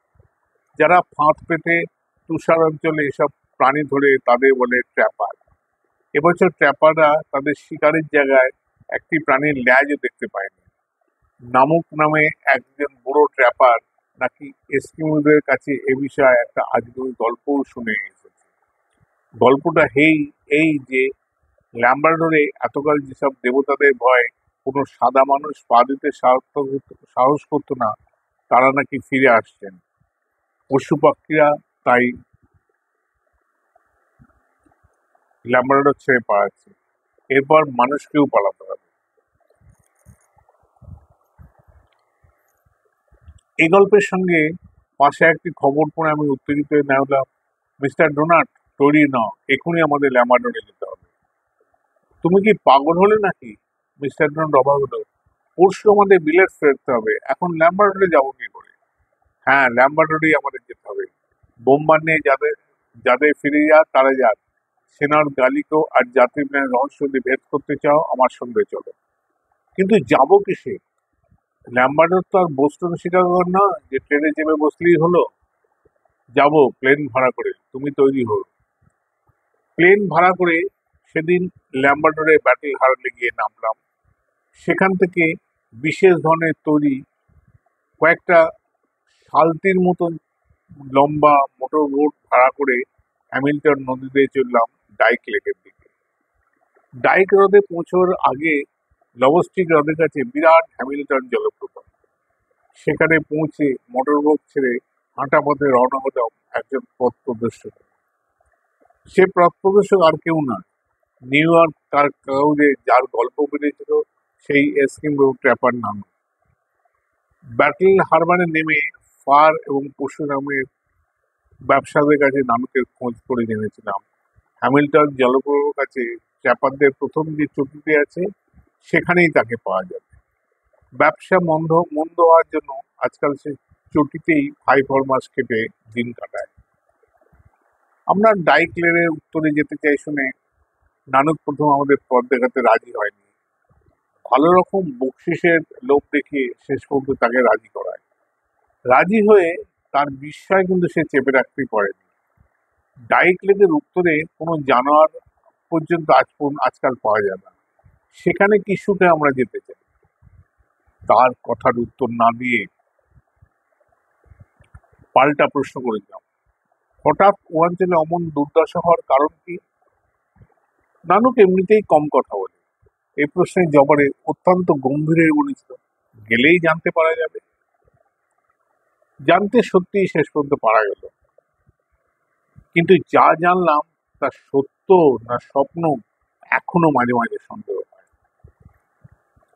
যারা ফাঁদ পেতে তুষার অঞ্চলে এসব প্রাণী ধরে তাদের বলে ট্র্যাপার। এবছর ট্র্যাপাররা তাদের শিকারের জায়গায় একটি প্রাণীর ল্যাজও দেখতে পায়নি। নামুক নামে একজন বুড়ো ট্র্যাপার নাকি এস্কিমোদের কাছে এ বিষয়ে একটা আজগুবি গল্পও শুনে এসেছে। গল্পটা এই যে ল্যাম্বারডোরে এতকাল যেসব দেবতাদের ভয়ে কোনো সাদা মানুষ পা দিতে সাহস করতো না, তারা নাকি ফিরে আসছেন। পশু পাখিরা তাই ল্যাম্বারডোর ছেড়ে পালাচ্ছে। এরপর মানুষকেও পালাতে হবে। এই গল্পের সঙ্গে পাশে একটি খবর পড়ে আমি উত্তেজিত হয়ে নামলাম, মিস্টার ডোনাট, তৈরি নাও, এখনই আমাদের ল্যাম্বারডোরে যেতে হবে। তুমি কি পাগল হলে নাকি? মিস্টার ডোনাট অবাক হলো। পরশু আমাদের বিলেত ফেরতে হবে, এখন ল্যাম্বারডোরে যাবো কি করে? হ্যাঁ, ল্যাম্বারডোরেই আমাদের যেতে হবে। বোমবার নিয়ে যাদের যাদের ফিরে যাক তারা যাক। সেনার গালিকো আর যাত্রী প্লেনের রহস্য যদি ভেদ করতে চাও আমার সঙ্গে চলো। কিন্তু যাবো কিসে? ল্যাম্বার্ডোর তো আর বোস্টন শিকাগো না যে ট্রেনে চেপে বসলেই হলো। যাবো প্লেন ভাড়া করে, তুমি তৈরি হো। প্লেন ভাড়া করে সেদিন ল্যাম্বার্ডোরে ব্যাটেল হারলে গিয়ে নামলাম। সেখান থেকে বিশেষ ধরনের তৈরি কয়েকটা শালতির মতন লম্বা মোটর বোট ভাড়া করে হ্যামিল্টন নদীতে চললাম ডাইক লেকের দিকে। ডাইক হ্রদে পৌঁছার আগে লবস্টিক হ্রদের কাছে বিরাট হ্যামিল্টন জলপ্রপাত। সেখানে পৌঁছে মোটর বোট ছেড়ে হাঁটা পথে রওনা হলাম একজন পথ প্রদর্শক। সে পথ প্রদর্শক আর কেউ না, নিউ ইয়র্ক তার কাউরে যার গল্প বেরিয়েছিল সেই এস্কিমো ট্র্যাপার নাম। ব্যাটেল হারবারে নেমে ফার এবং পশু নামের ব্যবসাদের কাছে নানুকের খোঁজ করে জেনেছিলাম হ্যামিল্টন জলপ্রপাতের কাছে ট্র্যাপারদের প্রথম যে চুক্তিটি আছে সেখানেই তাকে পাওয়া যাবে। ব্যবসা মন্দ হওয়ার জন্য আজকাল সে চটিতেই 5 মাস কেটে দিন কাটায়। আমরা ডাইক লেনের উত্তরে যেতে চাই শুনে নানুক প্রথম আমাদের পথ দেখাতে রাজি হয়নি। ভালো রকম বকশিসের লোভ দেখিয়ে শেষ পর্যন্ত তাকে রাজি করায়। রাজি হয়ে তার বিস্ময় কিন্তু সে চেপে রাখতে পারেনি। ডাইক লেকের উত্তরে কোনো জানোয়ার পর্যন্ত আজকাল পাওয়া যায় না। সেখানে কি সুখে আমরা যেতে চাই? তার কথার উত্তর না দিয়ে পাল্টা প্রশ্ন করেছিলাম, হঠাৎ ও অঞ্চলে অমন দুর্দশা হওয়ার কারণ কি? নানুক এমনিতেই কম কথা বলে। এই প্রশ্নের জবাবে অত্যন্ত গম্ভীর হয়ে বলেছিল, গেলেই জানতে পারা যাবে। জানতে সত্যিই শেষ পর্যন্ত পারা গেল, কিন্তু যা জানলাম তা সত্য না স্বপ্ন এখনো মাঝে মাঝে সন্দেহ হয়।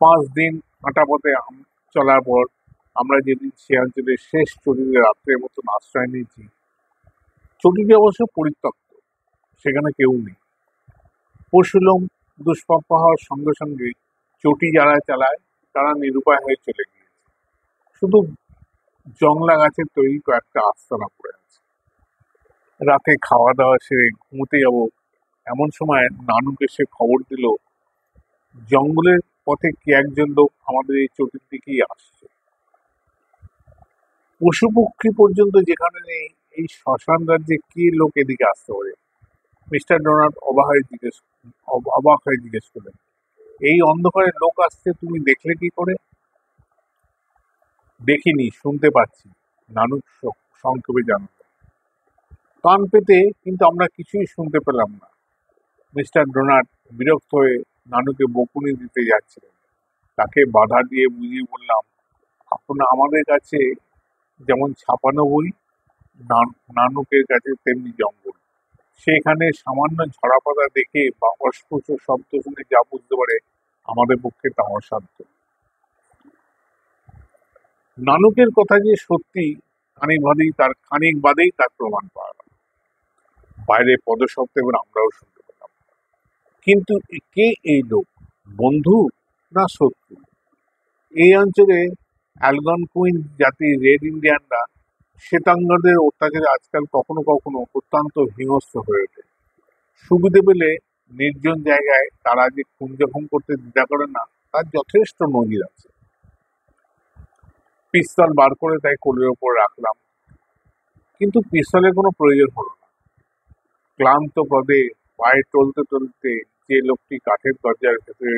5 দিন হাঁটা পথে চলার পর আমরা যেদিন সে অঞ্চলের শেষ চটিতে রাত্রের মতন আশ্রয় নিয়েছি, চটিটি অবশ্য পরিত্যক্ত, সেখানে কেউ নেই। পশুলোম দুষ্প্রাপ্য হওয়ার সঙ্গে সঙ্গে চটি যারা চালায় তারা নিরুপায় হয়ে চলে গিয়েছে। শুধু জংলা গাছের তৈরি কয়েকটা আস্তানা পড়ে আছে। রাতে খাওয়া দাওয়া সেরে ঘুমোতে যাব এমন সময় নানুক এসে খবর দিল, জঙ্গলের পথে কি একজন লোক আমাদের এই চটির দিকেই আসছে। পশু পক্ষী পর্যন্ত যেখানে নেই, এই শ্মশান রাজ্যে কি লোক এদিকে আসতে পারে? মিস্টার ডোনাল্ড অবাক হয়ে জিজ্ঞেস করলেন, এই অন্ধকারে লোক আসছে তুমি দেখলে কি করে? দেখিনি, শুনতে পাচ্ছি, নানুক সংক্ষেপে জানাল। কান পেতে কিন্তু আমরা কিছুই শুনতে পেলাম না। মিস্টার ডোনাল্ড বিরক্ত হয়ে নানুকে বকুনি দিতে যাচ্ছিলেন। তাকে বাধা দিয়ে বুঝিয়ে বললাম, আমাদের কাছে যেমন ছাপানো বই, নানুকের কাছে তেমনি জঙ্গল। সেখানে সামান্য ঝরা পাতা দেখে বা অস্পষ্ট শব্দ শুনে যা বুঝতে পারে আমাদের পক্ষে তা অসাধ্য। নানুকের কথা যে সত্যি খানিক বাদেই তার প্রমাণ পাওয়া গেল। বাইরে পদশব্দ এবার আমরাও শুনতে পেলাম। কিন্তু কে এই লোক? বন্ধু না শত্রু? এই অঞ্চলে অ্যালগনকুইন জাতির রেড ইন্ডিয়ানরা শ্বেতাঙ্গদের অত্যাচারে আজকাল কখনো কখনো অত্যন্ত হিংস্র হয়ে ওঠে। সুবিধে পেলে নির্জন জায়গায় তারা যে খুন জখম করতে দ্বিধা করে না তার যথেষ্ট নজির আছে। পিস্তল বার করে তাই কোলের ওপর রাখলাম, কিন্তু পিস্তলের কোনো প্রয়োজন হলো না। ক্লান্ত পদে পায়ে টলতে টলতে যে লোকটি কাঠের দরজার ভেতরে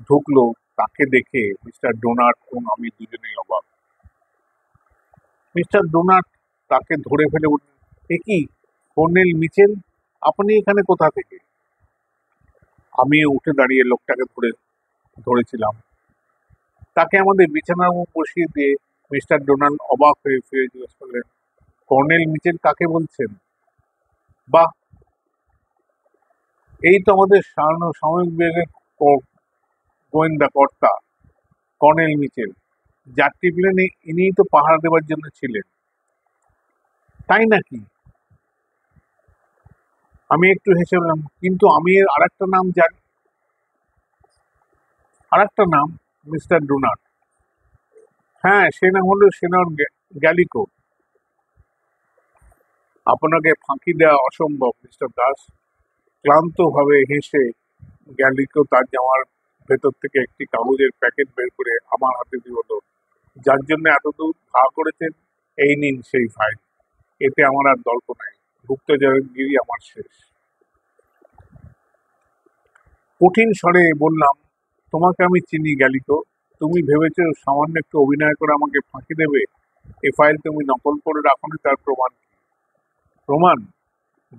ঢুকলো তাকে দেখে মিস্টার ডোনাট এবং আমি দুজনেই অবাক। মিস্টার ডোনাট তাকে ধরে ফেলে বললেন, এ কি কর্নেল মিচেল, আপনি এখানে কোথা থেকে? আমি উঠে দাঁড়িয়ে লোকটাকে ধরেছিলাম। তাকে আমাদের বিছানার উপর বসিয়ে দিয়ে মিস্টার ডোনাল্ড অবাক হয়ে ফিরে জিজ্ঞেস করলেন, কর্নেল মিচেল কাকে বলছেন? বাহ, এই তো আমাদের সামরিক বিভাগের গোয়েন্দা কর্তা কর্নেল মিচেল। যাত্রী প্লেনে ইনিই তো পাহারা দেওয়ার জন্য ছিলেন। তাই নাকি? আমি একটু হেসে বললাম, কিন্তু আমি এর আরেকটা নাম জানি। আরেকটা নাম? Mister donut? হ্যাঁ, সে নাম হলো সেনর গ্যালিকো। আপনাকে ফাঁকি দেওয়া অসম্ভব মিস্টার দাস। ক্লান্ত ভাবে হেসে গ্যালিকো তার জামার ভেতর থেকে একটি কাগজের প্যাকেট বের করে আমার হাতে দিয়ে হলো, যার জন্য এতদূর ভাড়া করেছেন, এই নিন সেই ফাইল। এতে আমার আর দল্প নাই, গুপ্তচরগিরি আমার শেষ। কঠিন স্বরে বললাম, তোমাকে আমি চিনি গ্যালিকো। তুমি ভেবেছো সামান্য একটু অভিনয় করে আমাকে ফাঁকি দেবে? এ ফাইল তুমি নকল করে রাখোনি, তার প্রমাণ কি? প্রমাণ?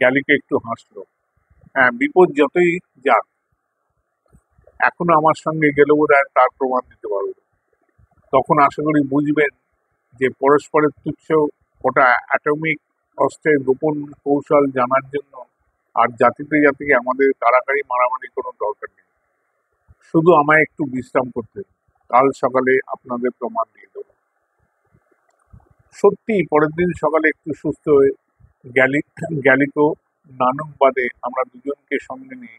গ্যালিকো একটু হাসলো। হ্যাঁ, বিপদ যতই যাক, এখনো আমার সঙ্গে গেলে বোধ হয় তার প্রমাণ দিতে পারবো। তখন আশা করি বুঝবেন যে পরস্পরের তুচ্ছ ওটা অ্যাটমিক অস্ত্রের গোপন কৌশল জানার জন্য আর জাতিতে জাতিকে আমাদের কাড়াকাড়ি মারামারি কোনো দরকার নেই। শুধু আমায় একটু বিশ্রাম করতে দিন। কাল সকালে আপনাদের প্রমাণ দিয়ে দেবো। সত্যি পরের দিন সকালে একটু সুস্থ হয়ে গ্যালিকো নানুক বাদে আমরা দুজনকে সঙ্গে নিয়ে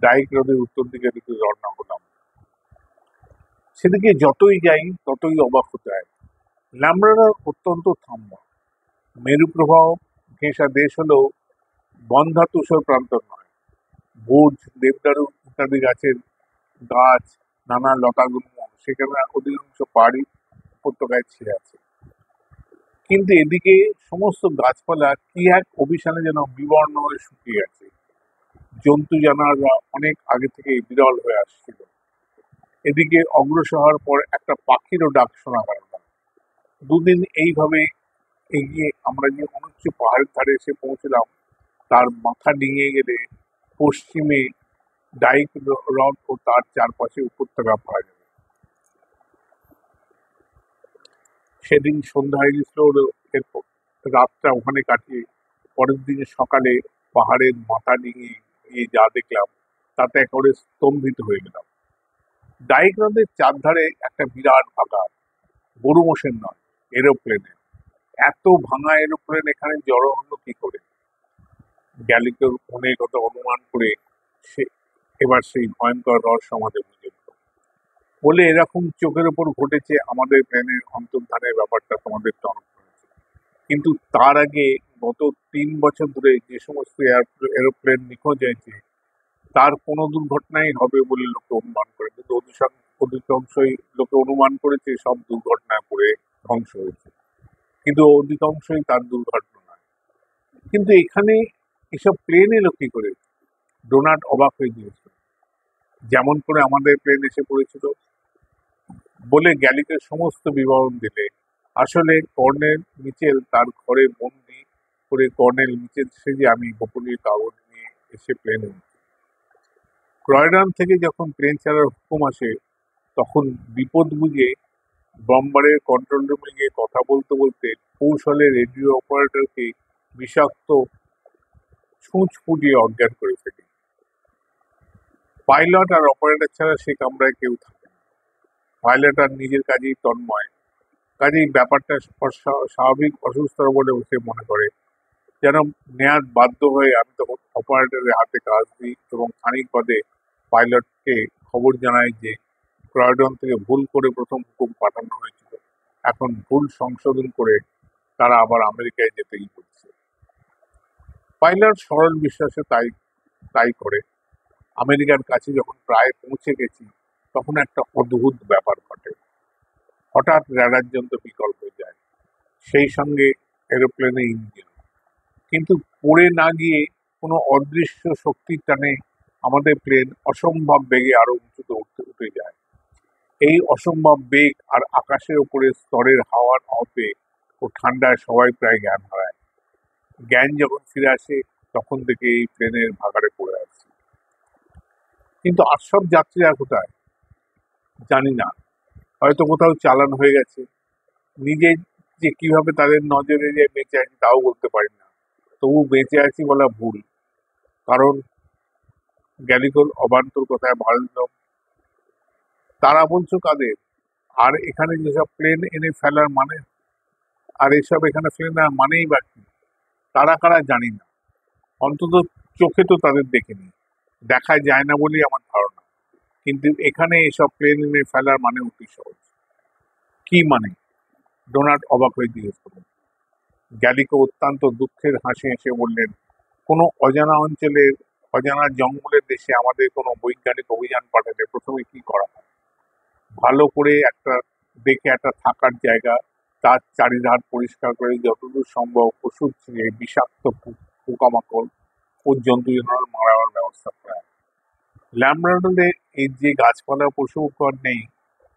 ডাইক হ্রদের উত্তর দিকে রওনা হলাম। সেদিকে যতই যাই ততই অবাক হতে হয়। ল্যাম্বরাডর অত্যন্ত ঠান্ডা। মেরু প্রবাহ ঘেঁষা দেশ হলেও বন্ধা তুষর প্রান্তর নয়। ভোজ, দেবদারু ইত্যাদি গাছ, নানা লতাগুল্ম সেখানে অধিকাংশ পাহাড়ি উপত্যকায় ছেয়ে আছে। কিন্তু এদিকে সমস্ত গাছপালা কি এক অভিশানে যেন বিবর্ণ হয়ে শুকিয়ে গেছে। জন্তু জানোয়াররা অনেক আগে থেকে বিরল হয়ে আসছিল। এদিকে অগ্রসর হওয়ার পর একটা পাখিরও ডাক শোনা গেল না। দুদিন এইভাবে এগিয়ে আমরা যে অনুচ্চ পাহাড়ের ধারে এসে পৌঁছলাম, তার মাথা ডিঙিয়ে গেলে পশ্চিমে ডাইক হ্রদ ও তার চারপাশে উপত্যকা পাওয়া যাবে। সেদিন সন্ধ্যা হয়ে গেছিল, এরপর রাতটা ওখানে কাটিয়ে পরের দিন সকালে পাহাড়ের মাথা ডিঙিয়ে গিয়ে যা দেখলাম তাতে একেবারে স্তম্ভিত হয়ে গেলাম। ডাইক হ্রদের চারধারে একটা বিরাট ভাগাড়, গরু মোষের নয়, এরোপ্লেনের। এত ভাঙা এরোপ্লেন এখানে জড়ো হলো কি করে? গ্যালিকোর মনের কথা অনুমান করে সে এবার সেই ভয়ঙ্কর রহস্য আমাদের বুঝে দিল। বলে, এরকম চোখের ওপর ঘটেছে আমাদের প্লেনের অন্তর্ধানের ব্যাপারটা তোমাদের টনক করেছে। কিন্তু তার আগে গত 3 বছর ধরে যে সমস্ত এরোপ্লেন নিখোঁজ হয়েছে তার কোনো দুর্ঘটনাই হবে বলে লোকে অনুমান করে, কিন্তু অধিকাংশই লোকে অনুমান করেছে সব দুর্ঘটনায় পড়ে ধ্বংস হয়েছে, কিন্তু অধিকাংশই তার দুর্ঘটনা নয়। কিন্তু এখানে এসব প্লেন এলো কি করে? ডোনাট অবাক হয়ে গিয়েছিল। যেমন করে আমাদের প্লেন এসে পড়েছিল বলে গ্যালিকের সমস্ত বিবরণ দিলে। আসলে কর্নেল মিচেল তার ঘরে বন্দি করে কর্নেল মিচেল সেজে আমি গোপনীয় কাগজ নিয়ে এসে প্লেনে ক্রয়ডন থেকে যখন প্লেন ছাড়ার হুকুম আসে, তখন বিপদ বুঝে বম্বারের কন্ট্রোল রুমে গিয়ে কথা বলতে বলতে কৌশলে রেডিও অপারেটরকে বিষাক্ত ছুঁচ ফুটিয়ে অজ্ঞান করে ফেলি। পাইলট আর অপারেটর ছাড়া সে কামরায় কেউ থাকে না। পাইলট আর নিজের কাজেই তন্ময়, কাজেই ব্যাপারটা স্বাভাবিক অসুস্থর বলে সে মনে করে। যেন নেয়ার বাধ্য হয়ে আমি তখন অপারেটরের হাতে কাজ দিই এবং খানিক বাদে পাইলটকে খবর জানাই যে ক্রয়ডন থেকে ভুল করে প্রথম হুকুম পাঠানো হয়েছিল, এখন ভুল সংশোধন করে তারা আবার আমেরিকায় যেতেই বলছে। পাইলট সরল বিশ্বাসে তাই তাই করে। আমেরিকার কাছে যখন প্রায় পৌঁছে গেছি তখন একটা অদ্ভুত ব্যাপার ঘটে। হঠাৎ রেডার যন্ত্র বিকল হয়ে যায়, সেই সঙ্গে এরোপ্লেনে ইঞ্জিন। কিন্তু পড়ে না গিয়ে কোনো অদৃশ্য শক্তির টানে আমাদের প্লেন অসম্ভব বেগে আরো উঁচুতে উঠে যায়। এই অসম্ভব বেগ আর আকাশের উপরে স্তরের হাওয়ার অবেগ ও ঠান্ডায় সবাই প্রায় জ্ঞান হারায়। জ্ঞান যখন ফিরে আসে তখন থেকে এই প্লেনের ভাগাড়ে পড়ে আছে। কিন্তু আর সব যাত্রীরা কোথায় জানি না, হয়তো কোথাও চালান হয়ে গেছে। নিজে যে কিভাবে তাদের নজরে যে বেঁচে আছি তাও বলতে পারি না, তবু বেঁচে আছি বলা ভুল, কারণ গ্যালিকোর অবান্তর কথায় ভারতম। তারা বলছো কাদের? আর এখানে যেসব প্লেন এনে ফেলার মানে, আর এসব এখানে ফেলে মানেই বা কি? তারা কারা জানি না, অন্তত চোখে তো তাদের দেখিনি, দেখা যায় না বলেই আমার ধারণা। কিন্তু এখানে এসব প্লেন এনে ফেলার মানে অতি সহজ। কি মানে? ডোনাল্ড অবাক হয়ে জিজ্ঞেস করলেন। গ্যালিকো অত্যন্ত দুঃখের হাসি হেসে বললেন, কোনো অজানা অঞ্চলের, অজানা জঙ্গলের দেশে আমাদের কোনো বৈজ্ঞানিক অভিযান পাঠালে প্রথমে কি করা হয়? ভালো করে দেখে একটা থাকার জায়গা, তার চারিধার পরিষ্কার করে যতদূর সম্ভব ওষুধ ছিঁড়ে বিষাক্ত পোকামাকড় ও জন্তু জানোয়ার মারার ব্যবস্থা করা হয়। ল্যাবরেটরিতে এই যে গাছপালা পশু উপকরণ নেই,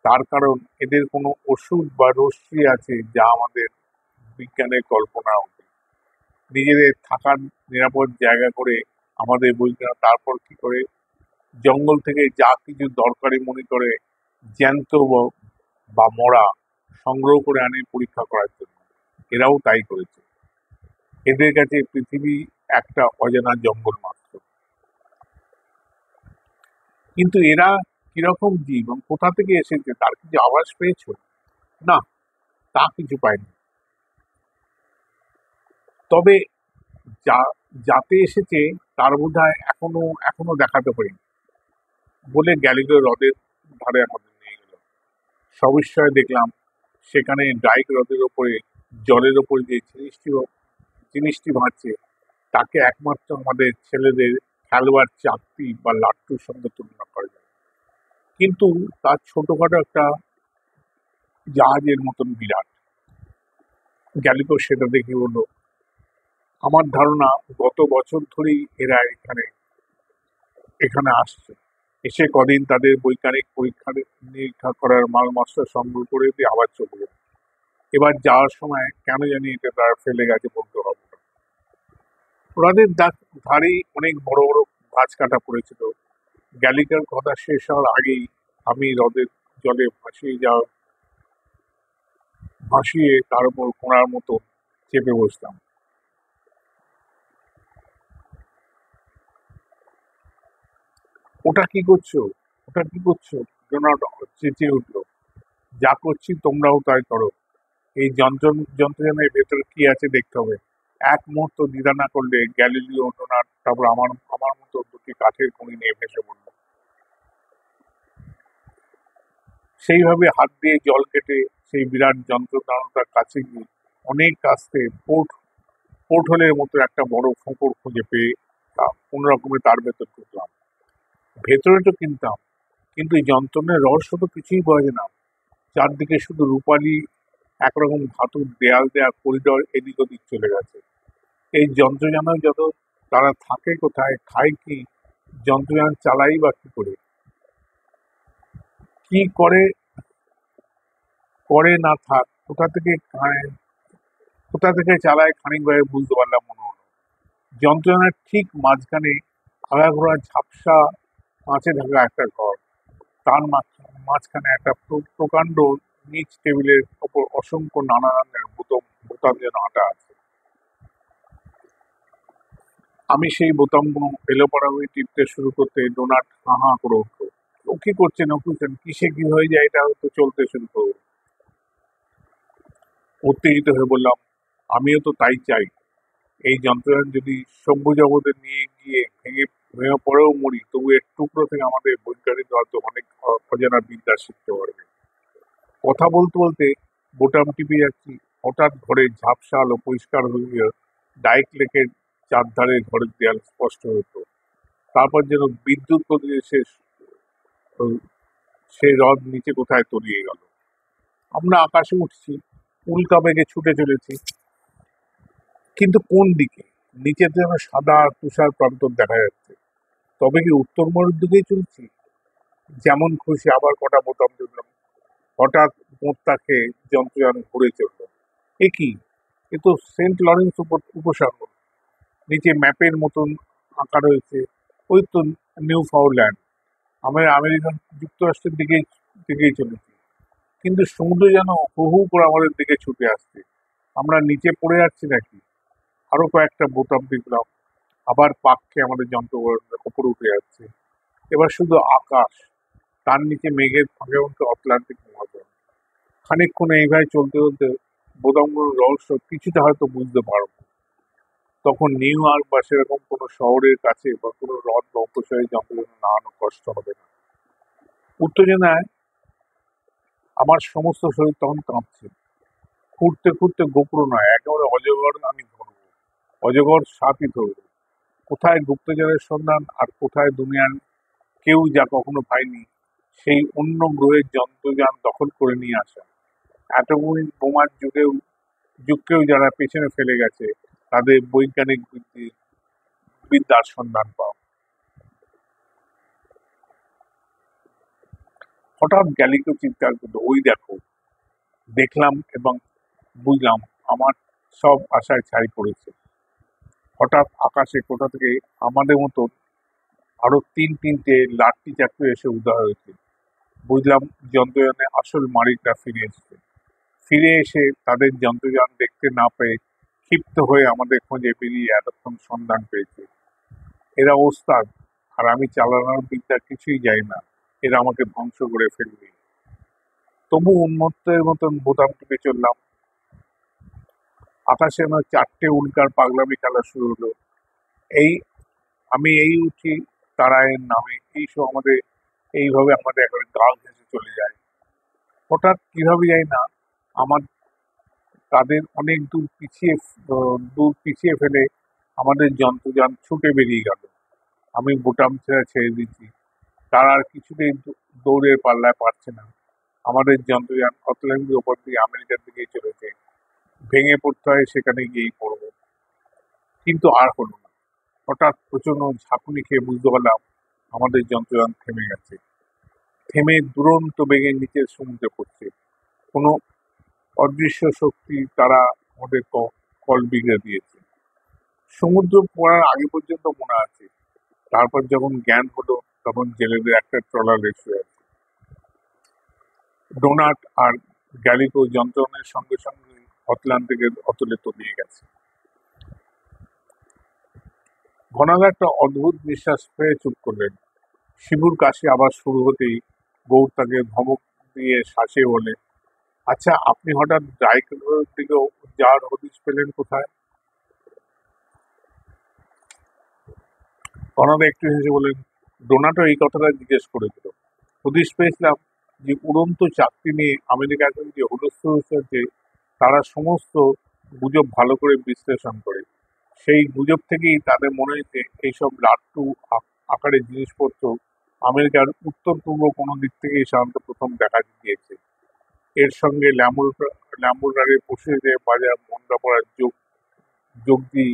তার কারণ এদের কোনো ওষুধ বা রশ্মি আছে যা আমাদের বিজ্ঞানের কল্পনা অতীত। নিজেদের থাকার নিরাপদ জায়গা করে আমাদের বৈজ্ঞানিক তারপর কি করে জঙ্গল থেকে যা কিছু দরকারি মনে করে জ্যান্ত বা মরা সংগ্রহ করে আনে পরীক্ষা করার জন্য। এরাও তাই করেছে। এদের কাছে পৃথিবী একটা অজানা জঙ্গল মাত্র। কিন্তু এরা কিরকম জীব এবং কোথা থেকে এসেছে তার কিছু আভাস পেয়েছো? না, তা কিছু পাইনি। তবে যা যাতে এসেছে তার বোধহয় এখনো এখনো দেখাতে পারিনি বলে গ্যালিলিও হ্রদের ধারে আমাদের নিয়ে গেল। সবিস্ময়ে দেখলাম সেখানে ডাইক হ্রদের ওপরে জলের ওপরে যে জিনিসটি ভাসছে তাকে একমাত্র আমাদের ছেলেদের খেলবার চাকতি বা লাট্টুর সঙ্গে তুলনা করা যায়। কিন্তু তার ছোটখাটো একটা জাহাজের মতন বিরাট। গ্যালিকো সেটা দেখে বলল, আমার ধারণা গত বছর ধরেই এরা এখানে আসছে, এসে কদিন তাদের বৈজ্ঞানিক পরীক্ষা নিরীক্ষা করার মাল মশলা সংগ্রহ করে দিয়ে আবার চলে যাবে। এবার যাওয়ার সময় কেন জানি এটা তারা ফেলে গেছে বলতে হবে না। হ্রদের ধারেই অনেক বড় বড় গাছ কাটা পড়েছিল। গ্যালিকার কথা শেষ হওয়ার আগেই আমি হ্রদের জলে ভাসিয়ে তার উপর কোণার মতো চেপে বসতাম। ওটা কি করছো? ওটা কি করছো? ডোনাল্ড চেঁচিয়ে উঠলো। যা করছি তোমরাও তাই করো। এই যন্ত্রযানের ভেতরে কি আছে দেখতে হবে। এক মুহূর্ত দ্বিধা না করলে গ্যালিলিও, ডোনাল্ড, তারপর আমার আমার মতো দুটি কাঠের খনি নিয়ে ভেসে পড়ল। সেইভাবে হাত দিয়ে জল কেটে সেই বিরাট যন্ত্রদানটার কাছে গিয়ে অনেক কাছে পোর্ট হোলের মতো একটা বড় ফোঁকর খুঁজে পেয়ে কোন রকমে তার ভেতর ঢুকলাম। ভেতরে তো কিনতাম, কিন্তু এই যন্ত্রণের রহস্য তো কিছুই বোঝা যায় না। চারদিকে শুধু রূপালী একরকম ধাতুর দেয়াল দেয়া করিডর এদিক ওদিক চলে গেছে। এই যন্ত্রযান যত, তারা থাকে কোথায়, খায় কি, যন্ত্রযান চালাই বা কি করে, কি করে করে না থাক, কোথা থেকে চালায় খানিকভাবে বুঝতে পারলাম মনে হলো। যন্ত্রযানের ঠিক মাঝখানে আগাগোড়া ঝাপসা কাঁচে ঢাকা একটা ঘর, তার মাঝখানে একটা প্রকাণ্ড নিচ টেবিলের ওপর অসংখ্য নানা রঙের বোতাম যেন আটা আছে। আমি সেই বোতামগুলো এলোপাড়া হয়ে টিপতে শুরু করতে ডোনাল্ড হা হা করে উঠল। ও কি করছেন, ও করছেন, কিসে কি হয়ে যায় এটা হয়তো চলতে শুরু করবো। উত্তেজিত হয়ে বললাম, আমিও তো তাই চাই। এই যন্ত্রযান যদি সভ্য জগতে নিয়ে গিয়ে ভেঙে পড়েও মরি, তবু এর টুকরো থেকে আমাদের বৈজ্ঞানিক হয়তো অনেক অজানা বিদ্যা শিখতে পারবে। কথা বলতে বলতে বোতাম টিপে যাচ্ছি, হঠাৎ ঘরের ঝাপসা আলো পরিষ্কার হয়ে গিয়ে ডাইক লেকের চারধারে ঘরের দেয়াল স্পষ্ট হতো। তারপর যেন বিদ্যুৎ গতিতে সেই হ্রদ নিচে কোথায় তলিয়ে গেল। আমরা আকাশে উঠছি, উল্কা বেগে ছুটে চলেছি, কিন্তু কোন দিকে? নিচে যেন সাদা তুষার প্রান্তর দেখা যাচ্ছে। তবে কি উত্তর মোড়ের দিকেই চলছি? যেমন খুশি আবার কটা বোতাম টিপলাম। হঠাৎ মোড়টাকে যন্ত্রযান ঘুরে চলল। এ কি? এ তো সেন্ট লরেন্স উপসাগর। নিচে ম্যাপের মতন আঁকা রয়েছে। ওই তো নিউ ফাউন্ডল্যান্ড। আমরা আমেরিকান যুক্তরাষ্ট্রের দিকেই চলেছি, কিন্তু সমুদ্র যেন হু হু করে আমাদের দিকে ছুটে আসছে। আমরা নিচে পড়ে যাচ্ছি নাকি? আরো কয়েকটা বোতাম টিপলাম। আবার পাক খেয়ে আমাদের যন্ত্র উপরে উঠে যাচ্ছে। এবার শুধু আকাশ, তার নিচে মেঘের ফাঁকে ফাঁকে আটলান্টিক মহাসাগর। খানিকক্ষণ এইভাবে চলতে চলতে বোতামগুলোর রহস্য কিছুটা হয়তো বুঝতে পারবো। তখন নিউ ইয়র্ক বা সেরকম কোনো শহরের কাছে বা কোনো হ্রদ বা উপসাগরে যন্ত্রজন্য নাড়ানো কষ্ট হবে না। উত্তেজনায় আমার সমস্ত শরীর তখন কাঁপছে। খুঁড়তে খুঁড়তে গোপ্র নয়, একেবারে অজগর আমি ধরবো। অজগর সাপই ধরবো। কোথায় গুপ্তচরের সন্ধান আর কোথায় দুনিয়ার কেউ যা কখনো পায়নি সেই অন্য গ্রহের যন্ত্রযান দখল করে নিয়ে আসা। এতগুলি বোমার যুগকেও যারা পেছনে ফেলে গেছে তাদের বৈজ্ঞানিক বিদ্যার সন্ধান পাও। হঠাৎ গ্যালিকো চিৎকার করলো, ওই দেখো! দেখলাম এবং বুঝলাম আমার সব আশায় ছাই পড়েছে। হঠাৎ আকাশে কোথা থেকে আমাদের মতো আরো তিনটে লাঠি চাকরি এসে উদয় হয়েছে। বুঝলাম যন্ত্রযানে আসল মালিকরা ফিরে এসেছে। ফিরে এসে তাদের যন্ত্রযান দেখতে না পেয়ে ক্ষিপ্ত হয়ে আমাদের খোঁজে বেরিয়ে এতক্ষণ সন্ধান পেয়েছে। এরা ওস্তাদ, আর আমি চালানোর বিদ্যা কিছুই যাই না। এরা আমাকে ধ্বংস করে ফেলবে। তবু উন্মত্তের মতন বোতাম টিপে চললাম। আকাশে আমার চারটে উল্কার পাগলামি খেলা শুরু হলো। আমি উঠি তারায়ের নামে, এইভাবে আমাদের এখন গা ঘেঁষে চলে যায়। হঠাৎ কিভাবে যাই না আমার তাদের অনেক দূর পিছিয়ে ফেলে আমাদের যন্ত্রযান ছুটে বেরিয়ে গেল। আমি বোতাম ছেড়ে দিচ্ছি। তারা আর কিছুতেই দৌড়ের পাল্লায় পারছে না। আমাদের যন্ত্রযান আটলান্টিকের ওপর দিয়ে আমেরিকার দিকেই চলেছে। ভেঙে পড়তে হয় সেখানে গিয়েই পড়বো। কিন্তু আর হলো না। হঠাৎ প্রচন্ড ঝাঁকুনি খেয়ে বুঝতে পারলাম আমাদের যন্ত্রযান থেমে গেছে। থেমে দুরন্ত বেগে নিচের সমুদ্রে পড়ছে। কোনো অদৃশ্য শক্তি তারা আমাদের কল বিগড়ে দিয়েছে। সমুদ্র পড়ার আগে পর্যন্ত মনে আছে। তারপর যখন জ্ঞান হলো তখন জেলেদের একটা ট্রলার রেখে আছে। ডোনাট আর গ্যালিকো যন্ত্রণের সঙ্গে সঙ্গে আটলান্টিকের অতলে তলিয়ে গেছে। ঘনাদা একটা অদ্ভুত নিঃশ্বাস ফেলে চুপ করলেন। শিবুর কাশি আবার শুরু হতেই গৌর তাকে ধমক দিয়ে শাসিয়ে বলে, আচ্ছা, আপনি হঠাৎ ড্রাইভারের দিকেও যাওয়ার হদিশ পেলেন কোথায়? ঘনাদা একটু হেসে বলেন, ডোনাটও এই কথাটা জিজ্ঞেস করেছিল। হদিশ পেয়েছিলাম যে উড়ন্ত চাকরি নিয়ে আমেরিকা এখন যে হুলস্থুল হচ্ছে তারা সমস্ত গুজব ভালো করে বিশ্লেষণ করে। সেই গুজব থেকেই তাদের মনে হয়েছে এইসব লাট্টু আকারের জিনিসপত্র আমেরিকার উত্তর পূর্ব কোনো দিক থেকেই সাধারণত প্রথম দেখা দিয়েছে। এর সঙ্গে ল্যাম্বুরারের পশুদের বাজার মন্দা পড়ার যোগ দিয়ে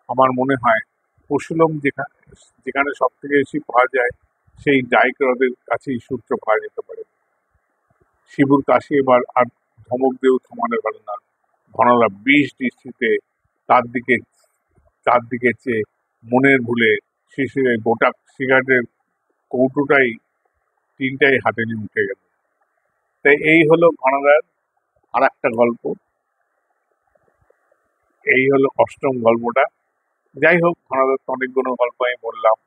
আমার মনে হয় পশুলম যেখানে সব থেকে বেশি পাওয়া যায় সেই ডাইক হ্রদের কাছেই সূত্র পাওয়া যেতে পারে। শিবুর কাশি এবার আর ধমক দিয়েও থামানো গেল না। ঘনাদা বিষ দৃষ্টিতে তার দিকে চেয়ে মনের ভুলে শিশিরে গোটা সিগারেটের তিনটাই হাতে নিয়ে উঠে গেল। তাই এই হলো ঘনাদার আর একটা গল্প। এই হলো অষ্টম গল্পটা। যাই হোক, ঘনাদার তো অনেকগুলো গল্প আমি বললাম।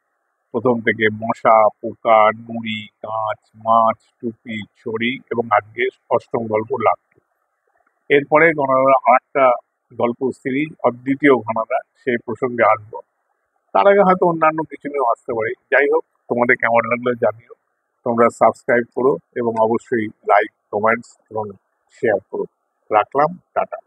প্রথম থেকে মশা, পোকা, নুড়ি, কাঁচ, মাছ, টুপি, ছড়ি এবং আজকে অষ্টম গল্প লাট্টু। এরপরে ঘনাদার আর একটা গল্প সিরিজ অদ্বিতীয় ঘনাদা, সেই প্রসঙ্গে আসবো। তার আগে হয়তো অন্যান্য কিছু নিয়েও আসতে পারি। যাই হোক, তোমাদের কেমন লাগলো জানিও। তোমরা সাবস্ক্রাইব করো এবং অবশ্যই লাইক, কমেন্টস এবং শেয়ার করো। রাখলাম, টাটা।